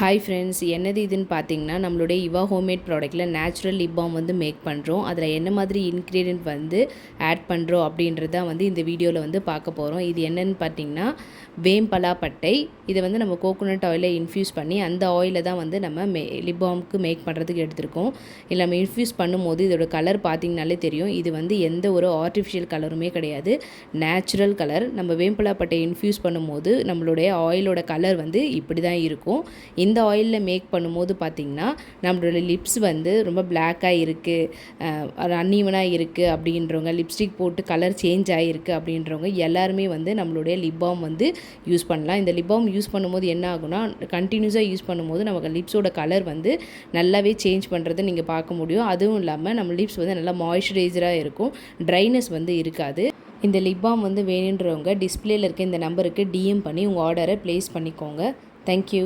Hi friends, என்னது இதுன்னு பார்த்தீங்கன்னா நம்மளுடைய இவா ஹோம்மேட் ப்ராடக்ட்டில் நேச்சுரல் லிப் பாம் வந்து மேக் பண்ணுறோம். அதில் என்ன மாதிரி இன்க்ரீடியன்ட் வந்து ஆட் பண்ணுறோம் அப்படின்றது தான் வந்து இந்த வீடியோவில் வந்து பார்க்க போகிறோம். இது என்னென்னு பார்த்தீங்கன்னா வேம்பலா பட்டை. இதை வந்து நம்ம கோகோனட் ஆயிலை இன்ஃப்யூஸ் பண்ணி அந்த ஆயிலை தான் வந்து நம்ம லிப் பாம்க்கு மேக் பண்ணுறதுக்கு எடுத்திருக்கோம். இல்லை நம்ம இன்ஃப்யூஸ் பண்ணும்போது இதோட கலர் பார்த்திங்கனாலே தெரியும். இது வந்து எந்த ஒரு ஆர்டிஃபிஷியல் கலருமே கிடையாது, நேச்சுரல் கலர். நம்ம வேம்பலா பட்டை இன்ஃப்யூஸ் பண்ணும்போது நம்மளுடைய ஆயிலோட கலர் வந்து இப்படி தான் இருக்கும். இந்த ஆயிலில் மேக் பண்ணும்போது பார்த்திங்கன்னா நம்மளோட லிப்ஸ் வந்து ரொம்ப பிளாக்காக இருக்குது, அன்ஈவனாக இருக்குது அப்படின்றவங்க, லிப்ஸ்டிக் போட்டு கலர் சேஞ்ச் ஆகிருக்கு அப்படின்றவங்க எல்லாருமே வந்து நம்மளுடைய லிப் பாம் வந்து யூஸ் பண்ணலாம். இந்த லிப் பாம் யூஸ் பண்ணும்போது என்ன ஆகுனா, கண்டினியூஸாக யூஸ் பண்ணும்போது நமக்கு லிப்ஸோட கலர் வந்து நல்லாவே சேஞ்ச் பண்ணுறதை நீங்கள் பார்க்க முடியும். அதுவும் இல்லாமல் நம்ம லிப்ஸ் வந்து நல்லா மாய்ஸ்சரைசராக இருக்கும், ட்ரைனஸ் வந்து இருக்காது. இந்த லிப் பாம் வந்து வேணுன்றவங்க டிஸ்பிளேல இருக்க இந்த நம்பருக்கு டிஎம் பண்ணி உங்கள் ஆர்டரை ப்ளேஸ் பண்ணிக்கோங்க. தேங்க்யூ.